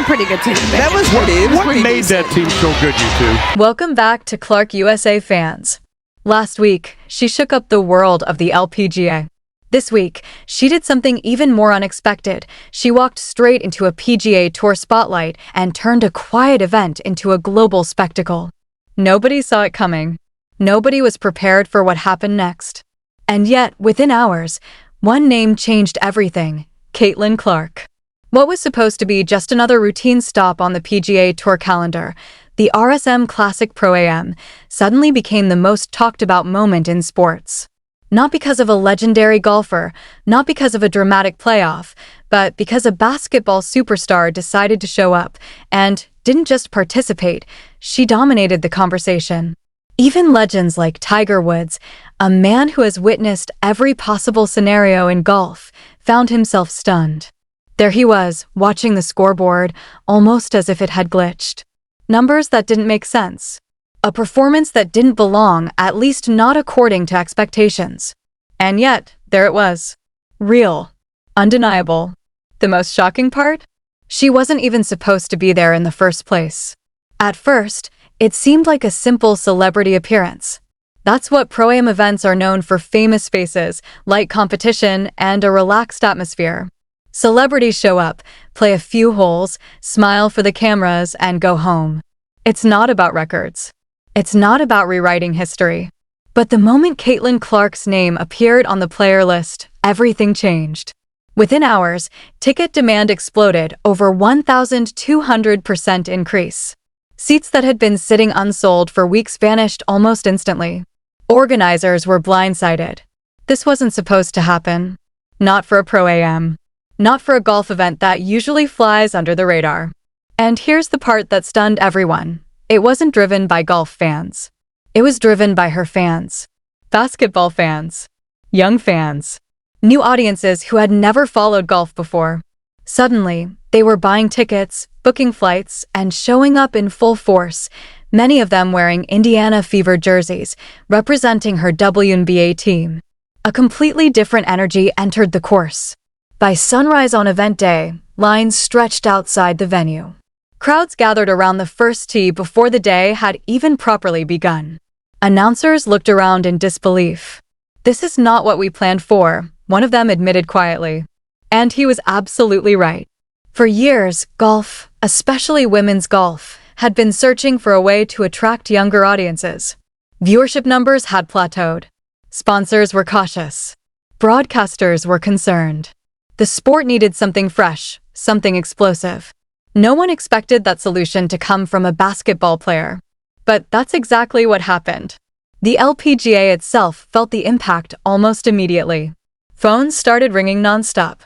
pretty good team. That was pretty. It was What pretty made decent. that team so good, you two? Welcome back to Clark USA fans. Last week, she shook up the world of the LPGA. This week, she did something even more unexpected. She walked straight into a PGA Tour spotlight and turned a quiet event into a global spectacle. Nobody saw it coming. Nobody was prepared for what happened next. And yet, within hours, one name changed everything: Caitlin Clark. What was supposed to be just another routine stop on the PGA Tour calendar, the RSM Classic Pro-Am, suddenly became the most talked about moment in sports. Not because of a legendary golfer, not because of a dramatic playoff, but because a basketball superstar decided to show up and didn't just participate, she dominated the conversation. Even legends like Tiger Woods, a man who has witnessed every possible scenario in golf, found himself stunned. There he was, watching the scoreboard, almost as if it had glitched. Numbers that didn't make sense. A performance that didn't belong, at least not according to expectations. And yet, there it was. Real. Undeniable. The most shocking part? She wasn't even supposed to be there in the first place. At first, it seemed like a simple celebrity appearance. That's what Pro-Am events are known for: famous faces, light competition, and a relaxed atmosphere. Celebrities show up, play a few holes, smile for the cameras, and go home. It's not about records. It's not about rewriting history. But the moment Caitlin Clark's name appeared on the player list, everything changed. Within hours, ticket demand exploded, over 1,200% increase. Seats that had been sitting unsold for weeks vanished almost instantly. Organizers were blindsided. This wasn't supposed to happen. Not for a Pro-Am. Not for a golf event that usually flies under the radar. And here's the part that stunned everyone. It wasn't driven by golf fans. It was driven by her fans. Basketball fans. Young fans. New audiences who had never followed golf before. Suddenly, they were buying tickets, booking flights, and showing up in full force, many of them wearing Indiana Fever jerseys, representing her WNBA team. A completely different energy entered the course. By sunrise on event day, lines stretched outside the venue. Crowds gathered around the first tee before the day had even properly begun. Announcers looked around in disbelief. "This is not what we planned for," one of them admitted quietly. And he was absolutely right. For years, golf, especially women's golf, had been searching for a way to attract younger audiences. Viewership numbers had plateaued. Sponsors were cautious. Broadcasters were concerned. The sport needed something fresh, something explosive. No one expected that solution to come from a basketball player. But that's exactly what happened. The LPGA itself felt the impact almost immediately. Phones started ringing nonstop.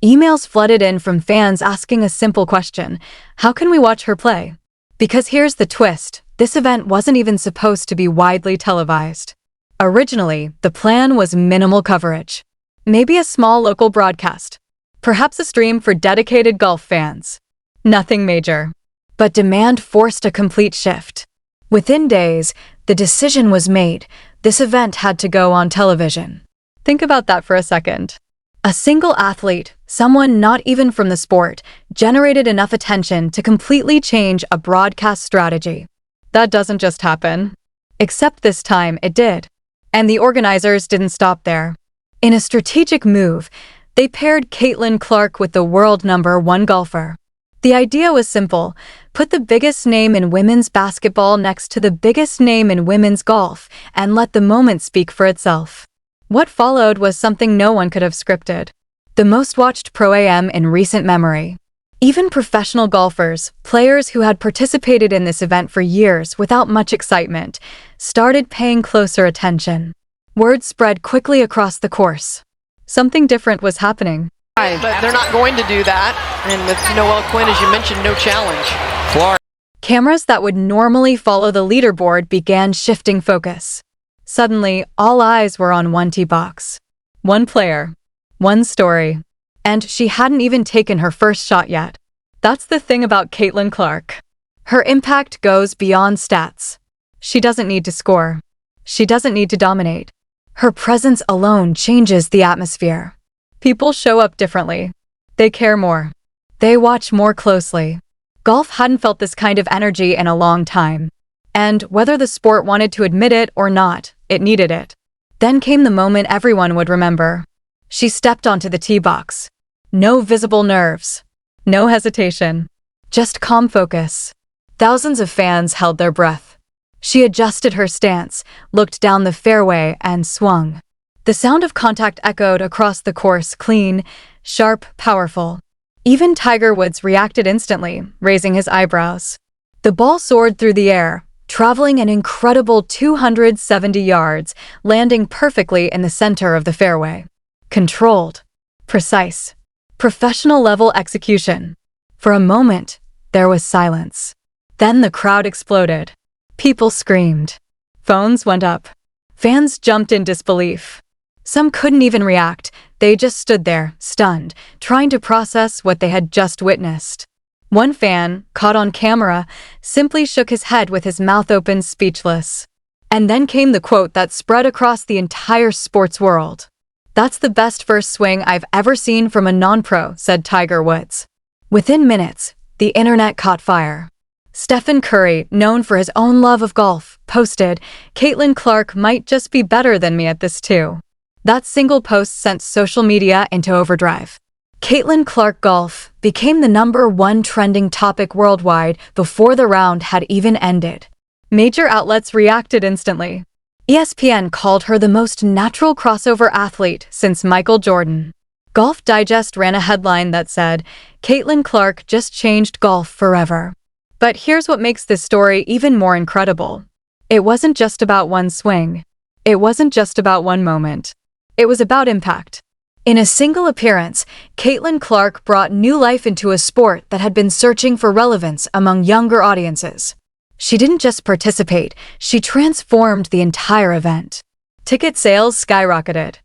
Emails flooded in from fans asking a simple question: how can we watch her play? Because here's the twist, this event wasn't even supposed to be widely televised. Originally, the plan was minimal coverage. Maybe a small local broadcast. Perhaps a stream for dedicated golf fans. Nothing major. But demand forced a complete shift. Within days, the decision was made. This event had to go on television. Think about that for a second. A single athlete, someone not even from the sport, generated enough attention to completely change a broadcast strategy. That doesn't just happen. Except this time it did. And the organizers didn't stop there. In a strategic move, they paired Caitlin Clark with the world #1 golfer. The idea was simple: put the biggest name in women's basketball next to the biggest name in women's golf, and let the moment speak for itself. What followed was something no one could have scripted. The most watched Pro-Am in recent memory. Even professional golfers, players who had participated in this event for years without much excitement, started paying closer attention. Word spread quickly across the course. Something different was happening. But they're not going to do that. And with Noelle Quinn, as you mentioned, no challenge. Clark. Cameras that would normally follow the leaderboard began shifting focus. Suddenly, all eyes were on one tee box. One player. One story. And she hadn't even taken her first shot yet. That's the thing about Caitlin Clark. Her impact goes beyond stats. She doesn't need to score. She doesn't need to dominate. Her presence alone changes the atmosphere. People show up differently. They care more. They watch more closely. Golf hadn't felt this kind of energy in a long time. And whether the sport wanted to admit it or not, it needed it. Then came the moment everyone would remember. She stepped onto the tee box. No visible nerves. No hesitation. Just calm focus. Thousands of fans held their breath. She adjusted her stance, looked down the fairway, and swung. The sound of contact echoed across the course, clean, sharp, powerful. Even Tiger Woods reacted instantly, raising his eyebrows. The ball soared through the air, traveling an incredible 270 yards, landing perfectly in the center of the fairway. Controlled. Precise. Professional-level execution. For a moment, there was silence. Then the crowd exploded. People screamed. Phones went up. Fans jumped in disbelief. Some couldn't even react. They just stood there, stunned, trying to process what they had just witnessed. One fan, caught on camera, simply shook his head with his mouth open, speechless. And then came the quote that spread across the entire sports world. "That's the best first swing I've ever seen from a non-pro," said Tiger Woods. Within minutes, the internet caught fire. Stephen Curry, known for his own love of golf, posted, "Caitlin Clark might just be better than me at this too." That single post sent social media into overdrive. Caitlin Clark golf became the #1 trending topic worldwide before the round had even ended. Major outlets reacted instantly. ESPN called her the most natural crossover athlete since Michael Jordan. Golf Digest ran a headline that said, "Caitlin Clark just changed golf forever." But here's what makes this story even more incredible. It wasn't just about one swing. It wasn't just about one moment. It was about impact. In a single appearance, Caitlin Clark brought new life into a sport that had been searching for relevance among younger audiences. She didn't just participate, she transformed the entire event. Ticket sales skyrocketed.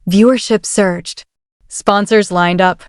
Viewership surged. Sponsors lined up.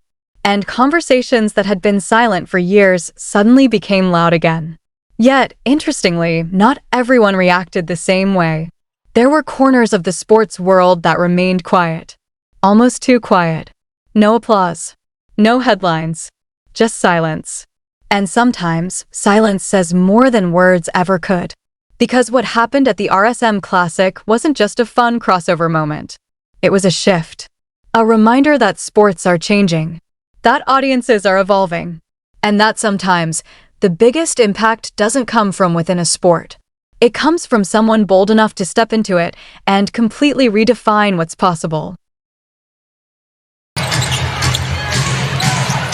And conversations that had been silent for years suddenly became loud again. Yet, interestingly, not everyone reacted the same way. There were corners of the sports world that remained quiet. Almost too quiet. No applause. No headlines. Just silence. And sometimes, silence says more than words ever could. Because what happened at the RSM Classic wasn't just a fun crossover moment. It was a shift. A reminder that sports are changing. That audiences are evolving. And that sometimes, the biggest impact doesn't come from within a sport. It comes from someone bold enough to step into it and completely redefine what's possible.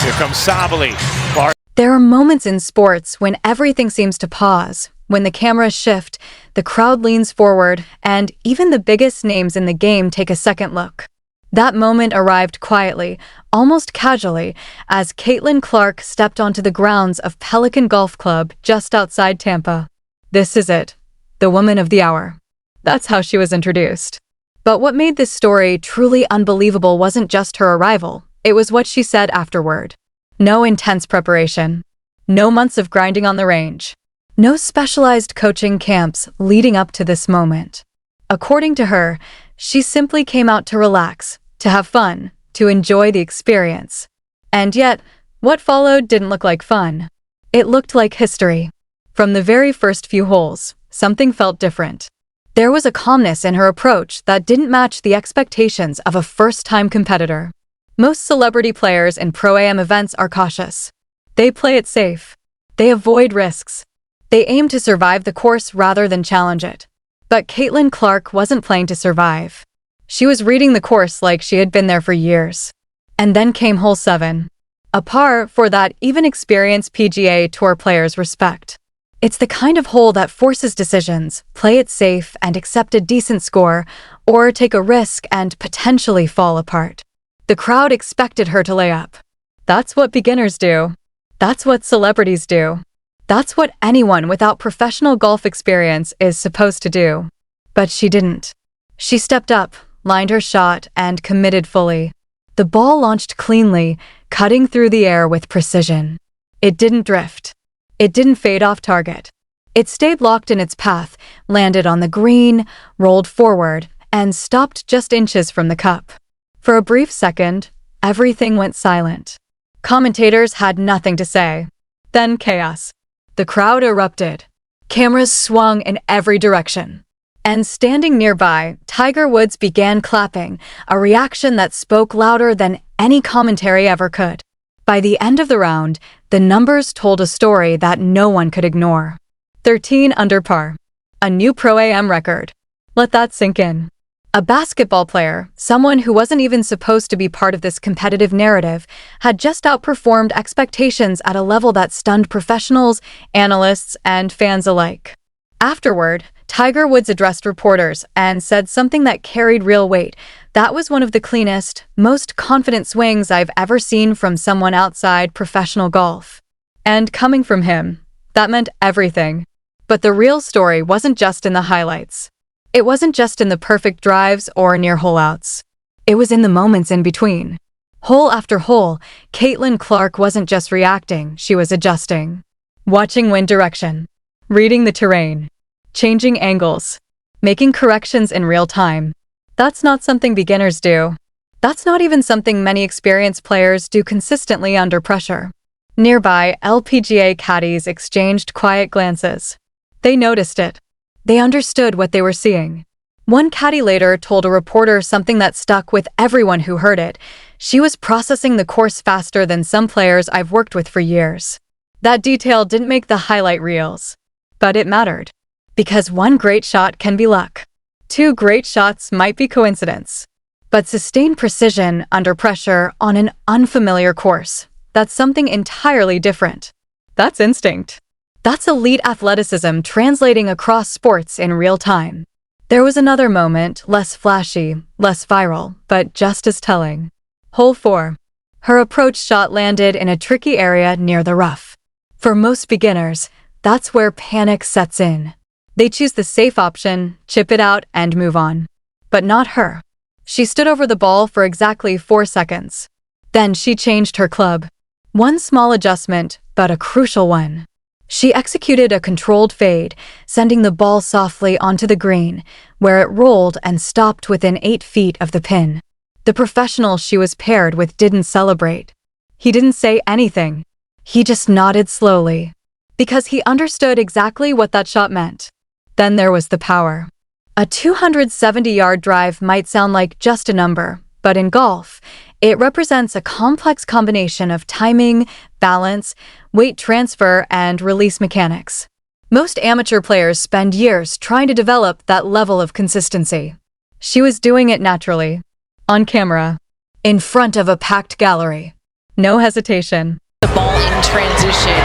Here comes Sabali. Clark. There are moments in sports when everything seems to pause, when the cameras shift, the crowd leans forward, and even the biggest names in the game take a second look. That moment arrived quietly, almost casually, as Caitlin Clark stepped onto the grounds of Pelican Golf Club just outside Tampa. This is it. The woman of the hour. That's how she was introduced. But what made this story truly unbelievable wasn't just her arrival, it was what she said afterward. No intense preparation. No months of grinding on the range. No specialized coaching camps leading up to this moment. According to her, she simply came out to relax, to have fun, to enjoy the experience. And yet, what followed didn't look like fun. It looked like history. From the very first few holes, something felt different. There was a calmness in her approach that didn't match the expectations of a first-time competitor. Most celebrity players in Pro-Am events are cautious. They play it safe. They avoid risks. They aim to survive the course rather than challenge it. But Caitlin Clark wasn't playing to survive. She was reading the course like she had been there for years. And then came hole 7. A par for that even experienced PGA Tour players respect. It's the kind of hole that forces decisions, play it safe and accept a decent score, or take a risk and potentially fall apart. The crowd expected her to lay up. That's what beginners do. That's what celebrities do. That's what anyone without professional golf experience is supposed to do. But she didn't. She stepped up, lined her shot, and committed fully. The ball launched cleanly, cutting through the air with precision. It didn't drift. It didn't fade off target. It stayed locked in its path, landed on the green, rolled forward, and stopped just inches from the cup. For a brief second, everything went silent. Commentators had nothing to say. Then chaos. The crowd erupted. Cameras swung in every direction. And standing nearby, Tiger Woods began clapping, a reaction that spoke louder than any commentary ever could. By the end of the round, the numbers told a story that no one could ignore. 13 under par. A new Pro-Am record. Let that sink in. A basketball player, someone who wasn't even supposed to be part of this competitive narrative, had just outperformed expectations at a level that stunned professionals, analysts, and fans alike. Afterward, Tiger Woods addressed reporters and said something that carried real weight. That was one of the cleanest, most confident swings I've ever seen from someone outside professional golf. And coming from him, that meant everything. But the real story wasn't just in the highlights. It wasn't just in the perfect drives or near hole outs. It was in the moments in between. Hole after hole, Caitlin Clark wasn't just reacting, she was adjusting. Watching wind direction, reading the terrain, changing angles, making corrections in real time. That's not something beginners do. That's not even something many experienced players do consistently under pressure. Nearby, LPGA caddies exchanged quiet glances. They noticed it. They understood what they were seeing. One caddy later told a reporter something that stuck with everyone who heard it. She was processing the course faster than some players I've worked with for years. That detail didn't make the highlight reels. But it mattered. Because one great shot can be luck. Two great shots might be coincidence. But sustained precision under pressure on an unfamiliar course, that's something entirely different. That's instinct. That's elite athleticism translating across sports in real time. There was another moment, less flashy, less viral, but just as telling. Hole 4. Her approach shot landed in a tricky area near the rough. For most beginners, that's where panic sets in. They choose the safe option, chip it out, and move on. But not her. She stood over the ball for exactly 4 seconds. Then she changed her club. One small adjustment, but a crucial one. She executed a controlled fade, sending the ball softly onto the green, where it rolled and stopped within 8 feet of the pin. The professional she was paired with didn't celebrate. He didn't say anything. He just nodded slowly. Because he understood exactly what that shot meant. Then there was the power. A 270-yard drive might sound like just a number, but in golf, it represents a complex combination of timing, balance, weight transfer, and release mechanics. Most amateur players spend years trying to develop that level of consistency. She was doing it naturally. On camera. In front of a packed gallery. No hesitation. The ball in transition.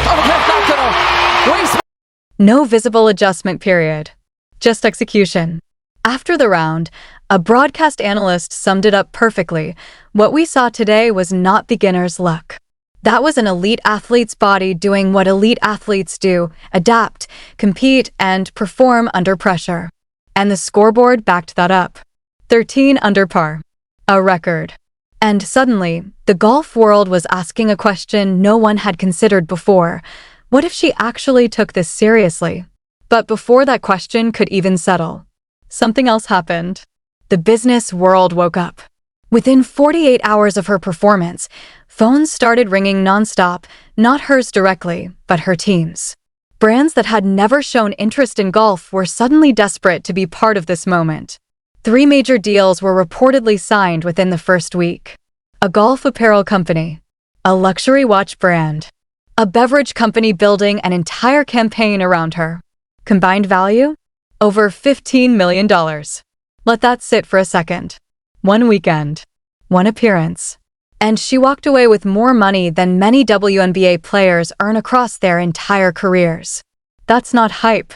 Oh, that's not gonna waste. No visible adjustment period. Just execution. After the round, a broadcast analyst summed it up perfectly. What we saw today was not beginner's luck. That was an elite athlete's body doing what elite athletes do: adapt, compete, and perform under pressure. And the scoreboard backed that up. 13 under par. A record. And suddenly, the golf world was asking a question no one had considered before. What if she actually took this seriously? But before that question could even settle, something else happened. The business world woke up. Within 48 hours of her performance, phones started ringing nonstop, not hers directly, but her team's. Brands that had never shown interest in golf were suddenly desperate to be part of this moment. 3 major deals were reportedly signed within the first week. A golf apparel company, a luxury watch brand, a beverage company building an entire campaign around her. Combined value? Over $15 million. Let that sit for a second. One weekend. One appearance. And she walked away with more money than many WNBA players earn across their entire careers. That's not hype.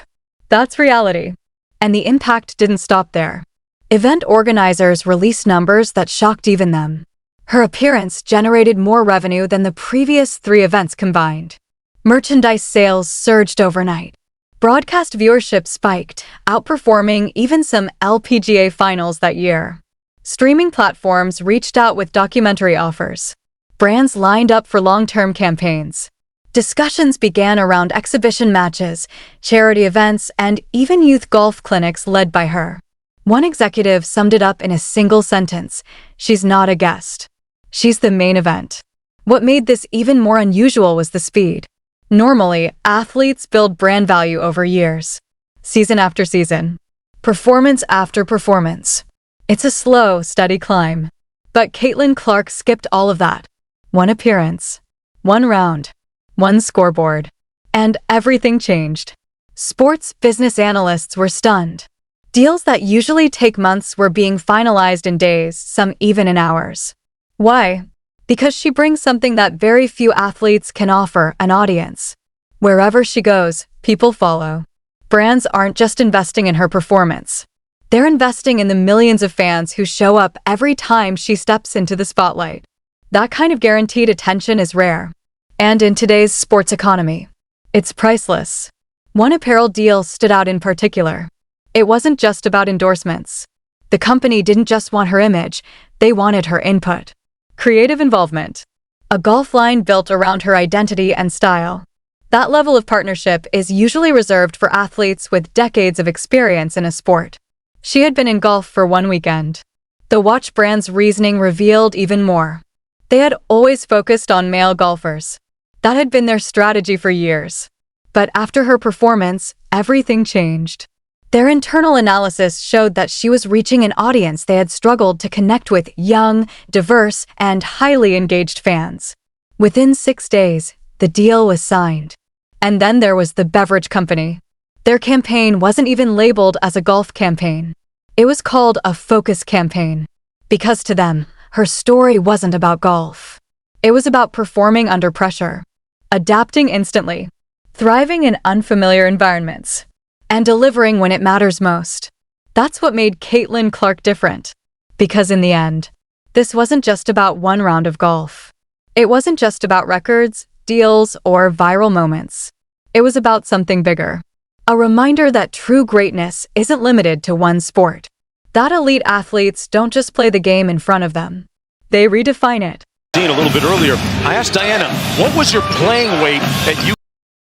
That's reality. And the impact didn't stop there. Event organizers released numbers that shocked even them. Her appearance generated more revenue than the previous 3 events combined. Merchandise sales surged overnight. Broadcast viewership spiked, outperforming even some LPGA finals that year. Streaming platforms reached out with documentary offers. Brands lined up for long-term campaigns. Discussions began around exhibition matches, charity events, and even youth golf clinics led by her. One executive summed it up in a single sentence: she's not a guest. She's the main event. What made this even more unusual was the speed. Normally, athletes build brand value over years, season after season, performance after performance. It's a slow, steady climb. But Caitlin Clark skipped all of that. One appearance, one round, one scoreboard, and everything changed. Sports business analysts were stunned. Deals that usually take months were being finalized in days, some even in hours. Why? Because she brings something that very few athletes can offer: an audience. Wherever she goes, people follow. Brands aren't just investing in her performance. They're investing in the millions of fans who show up every time she steps into the spotlight. That kind of guaranteed attention is rare. And in today's sports economy, it's priceless. One apparel deal stood out in particular. It wasn't just about endorsements. The company didn't just want her image, they wanted her input. Creative involvement. A golf line built around her identity and style. That level of partnership is usually reserved for athletes with decades of experience in a sport. She had been in golf for one weekend. The watch brand's reasoning revealed even more. They had always focused on male golfers. That had been their strategy for years. But after her performance, everything changed. Their internal analysis showed that she was reaching an audience they had struggled to connect with: young, diverse, and highly engaged fans. Within 6 days, the deal was signed. And then there was the beverage company. Their campaign wasn't even labeled as a golf campaign. It was called a focus campaign. Because to them, her story wasn't about golf. It was about performing under pressure, adapting instantly, thriving in unfamiliar environments, and delivering when it matters most. That's what made Caitlin Clark different. Because in the end, this wasn't just about one round of golf. It wasn't just about records, deals, or viral moments. It was about something bigger. A reminder that true greatness isn't limited to one sport. That elite athletes don't just play the game in front of them. They redefine it. A little bit earlier, I asked Diana, what was your playing weight at you?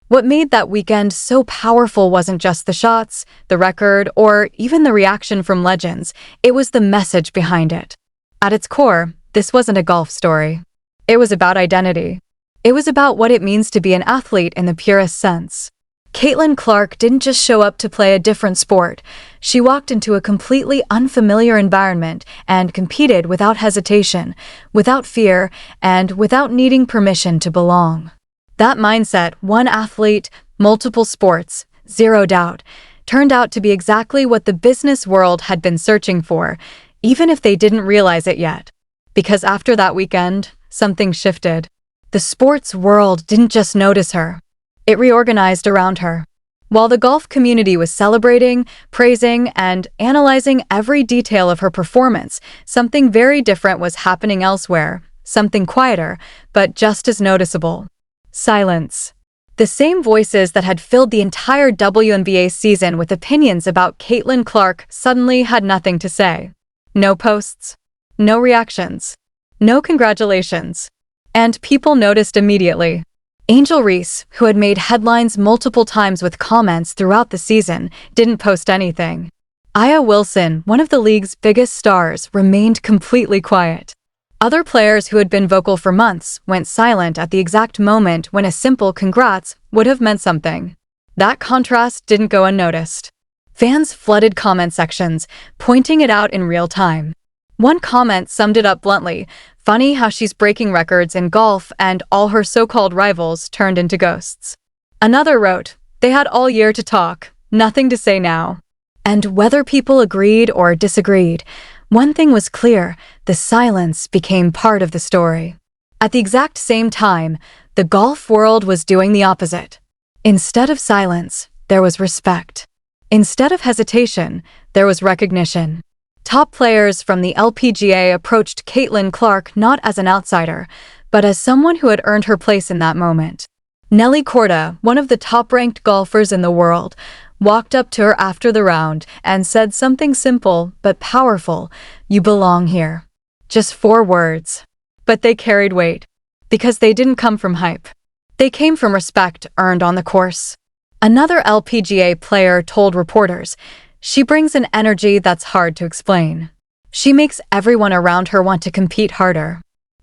What made that weekend so powerful wasn't just the shots, the record, or even the reaction from legends. It was the message behind it. At its core, this wasn't a golf story. It was about identity. It was about what it means to be an athlete in the purest sense. Caitlin Clark didn't just show up to play a different sport. She walked into a completely unfamiliar environment and competed without hesitation, without fear, and without needing permission to belong. That mindset, one athlete, multiple sports, zero doubt, turned out to be exactly what the business world had been searching for, even if they didn't realize it yet. Because after that weekend, something shifted. The sports world didn't just notice her. It reorganized around her. While the golf community was celebrating, praising, and analyzing every detail of her performance, something very different was happening elsewhere, something quieter, but just as noticeable. Silence. The same voices that had filled the entire WNBA season with opinions about Caitlin Clark suddenly had nothing to say. No posts, no reactions, no congratulations. And people noticed immediately. Angel Reese, who had made headlines multiple times with comments throughout the season, didn't post anything. Aya Wilson, one of the league's biggest stars, remained completely quiet. Other players who had been vocal for months went silent at the exact moment when a simple congrats would have meant something. That contrast didn't go unnoticed. Fans flooded comment sections, pointing it out in real time. One comment summed it up bluntly: "Funny how she's breaking records in golf and all her so-called rivals turned into ghosts." Another wrote, "They had all year to talk, nothing to say now." And whether people agreed or disagreed, one thing was clear: the silence became part of the story. At the exact same time, the golf world was doing the opposite. Instead of silence, there was respect. Instead of hesitation, there was recognition. Top players from the LPGA approached Caitlin Clark not as an outsider, but as someone who had earned her place in that moment. Nelly Korda, one of the top-ranked golfers in the world, walked up to her after the round and said something simple but powerful: "You belong here." Just 4 words. But they carried weight. Because they didn't come from hype. They came from respect earned on the course. Another LPGA player told reporters, "She brings an energy that's hard to explain. She makes everyone around her want to compete harder."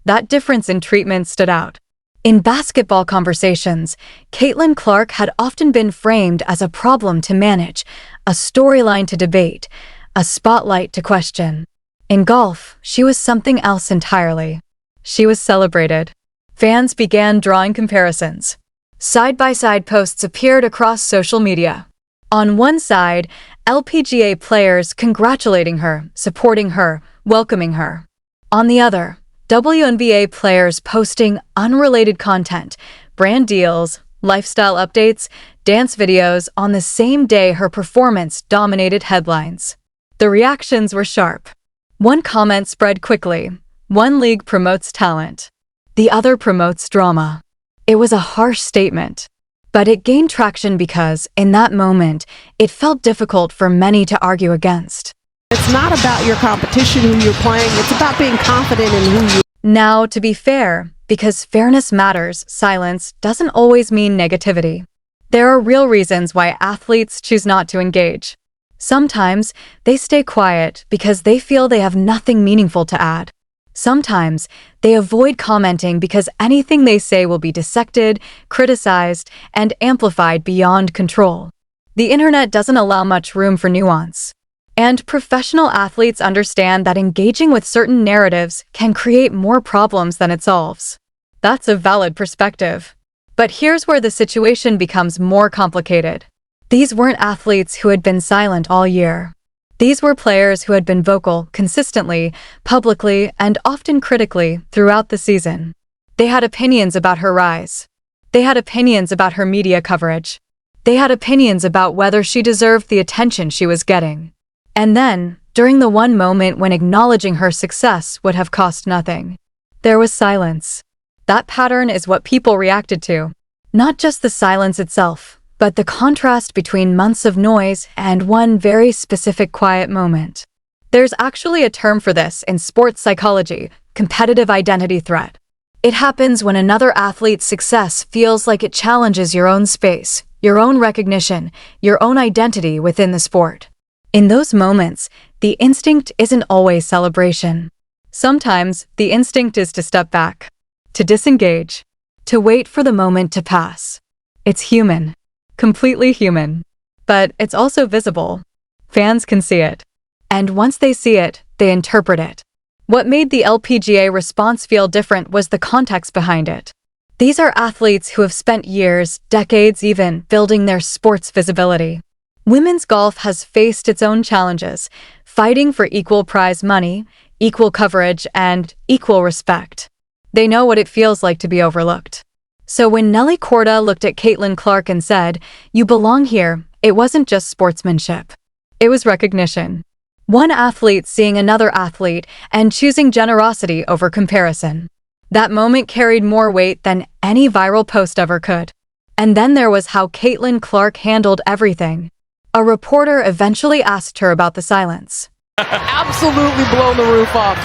That difference in treatment stood out. In basketball conversations, Caitlin Clark had often been framed as a problem to manage, a storyline to debate, a spotlight to question. In golf, she was something else entirely. She was celebrated. Fans began drawing comparisons. Side-by-side posts appeared across social media. On one side, LPGA players congratulating her, supporting her, welcoming her. On the other, WNBA players posting unrelated content, brand deals, lifestyle updates, dance videos on the same day her performance dominated headlines. The reactions were sharp. One comment spread quickly. One league promotes talent. The other promotes drama. It was a harsh statement, but it gained traction because, in that moment, it felt difficult for many to argue against. It's not about your competition, who you're playing. It's about being confident in who you are. Now, to be fair, because fairness matters, silence doesn't always mean negativity. There are real reasons why athletes choose not to engage. Sometimes, they stay quiet because they feel they have nothing meaningful to add. Sometimes, they avoid commenting because anything they say will be dissected, criticized, and amplified beyond control. The internet doesn't allow much room for nuance. And professional athletes understand that engaging with certain narratives can create more problems than it solves. That's a valid perspective. But here's where the situation becomes more complicated. These weren't athletes who had been silent all year. These were players who had been vocal consistently, publicly, and often critically throughout the season. They had opinions about her rise. They had opinions about her media coverage. They had opinions about whether she deserved the attention she was getting. And then, during the one moment when acknowledging her success would have cost nothing, there was silence. That pattern is what people reacted to. Not just the silence itself, but the contrast between months of noise and one very specific quiet moment. There's actually a term for this in sports psychology: competitive identity threat. It happens when another athlete's success feels like it challenges your own space, your own recognition, your own identity within the sport. In those moments, the instinct isn't always celebration. Sometimes, the instinct is to step back, to disengage, to wait for the moment to pass. It's human, completely human. But it's also visible. Fans can see it. And once they see it, they interpret it. What made the LPGA response feel different was the context behind it. These are athletes who have spent years, decades even, building their sport's visibility. Women's golf has faced its own challenges, fighting for equal prize money, equal coverage, and equal respect. They know what it feels like to be overlooked. So when Nelly Korda looked at Caitlin Clark and said, "You belong here," it wasn't just sportsmanship. It was recognition. One athlete seeing another athlete and choosing generosity over comparison. That moment carried more weight than any viral post ever could. And then there was how Caitlin Clark handled everything. A reporter eventually asked her about the silence. Absolutely blown the roof off.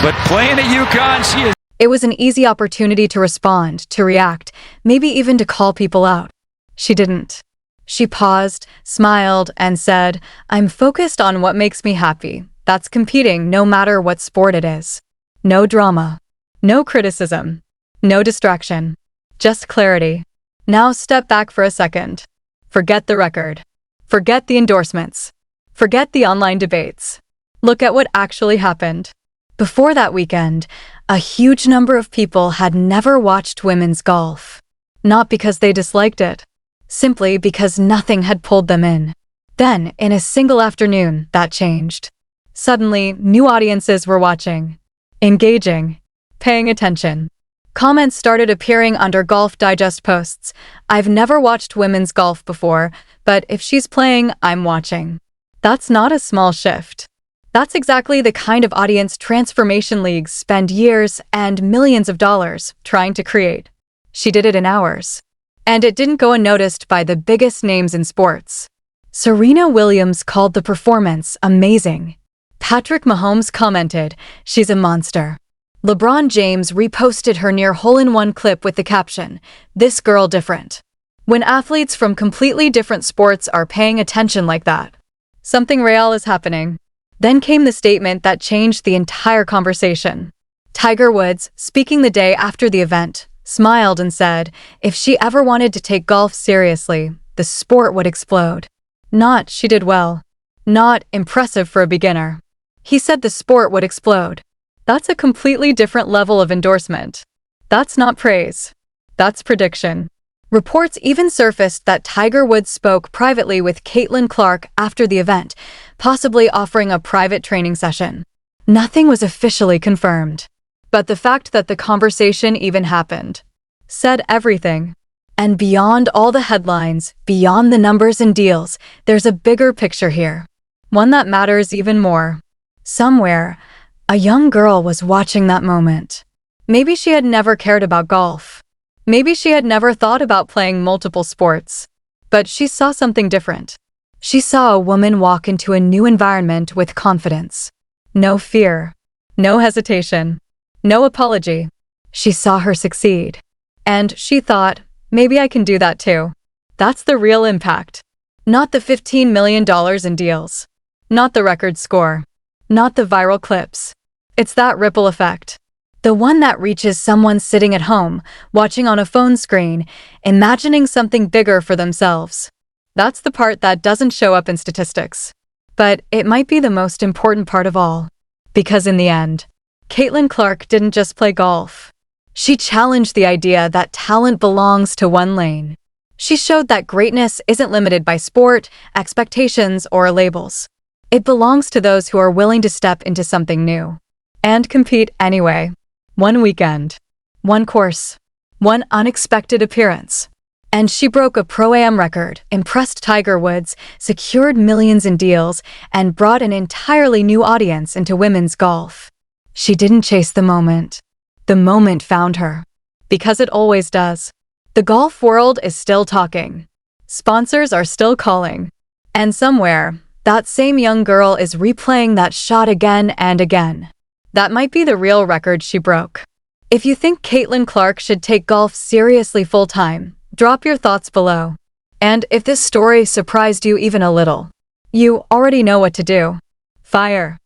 But playing at UConn, she is. It was an easy opportunity to respond, to react, maybe even to call people out. She didn't. She paused, smiled, and said, "I'm focused on what makes me happy. That's competing no matter what sport it is. No drama. No criticism. No distraction. Just clarity. Now step back for a second. Forget the record. Forget the endorsements. Forget the online debates. Look at what actually happened." Before that weekend, a huge number of people had never watched women's golf. Not because they disliked it, simply because nothing had pulled them in. Then, in a single afternoon, that changed. Suddenly, new audiences were watching, engaging, paying attention. Comments started appearing under Golf Digest posts. "I've never watched women's golf before, but if she's playing, I'm watching." That's not a small shift. That's exactly the kind of audience transformation leagues spend years and millions of dollars trying to create. She did it in hours. And it didn't go unnoticed by the biggest names in sports. Serena Williams called the performance amazing. Patrick Mahomes commented, "She's a monster." LeBron James reposted her near hole-in-one clip with the caption, "This girl different." When athletes from completely different sports are paying attention like that, something real is happening. Then came the statement that changed the entire conversation. Tiger Woods, speaking the day after the event, smiled and said if she ever wanted to take golf seriously, the sport would explode. Not she did well. Not impressive for a beginner. He said the sport would explode. That's a completely different level of endorsement. That's not praise. That's prediction. Reports even surfaced that Tiger Woods spoke privately with Caitlin Clark after the event, possibly offering a private training session. Nothing was officially confirmed. But the fact that the conversation even happened said everything. And beyond all the headlines, beyond the numbers and deals, there's a bigger picture here. One that matters even more. Somewhere, a young girl was watching that moment. Maybe she had never cared about golf. Maybe she had never thought about playing multiple sports. But she saw something different. She saw a woman walk into a new environment with confidence. No fear. No hesitation. No apology. She saw her succeed. And she thought, maybe I can do that too. That's the real impact. Not the $15 million in deals. Not the record score. Not the viral clips. It's that ripple effect. The one that reaches someone sitting at home, watching on a phone screen, imagining something bigger for themselves. That's the part that doesn't show up in statistics. But it might be the most important part of all. Because in the end, Caitlin Clark didn't just play golf. She challenged the idea that talent belongs to one lane. She showed that greatness isn't limited by sport, expectations, or labels. It belongs to those who are willing to step into something new. And compete anyway. One weekend. One course. One unexpected appearance. And she broke a Pro-Am record, impressed Tiger Woods, secured millions in deals, and brought an entirely new audience into women's golf. She didn't chase the moment. The moment found her. Because it always does. The golf world is still talking. Sponsors are still calling. And somewhere, that same young girl is replaying that shot again and again. That might be the real record she broke. If you think Caitlin Clark should take golf seriously full-time, drop your thoughts below. And if this story surprised you even a little, you already know what to do. Fire.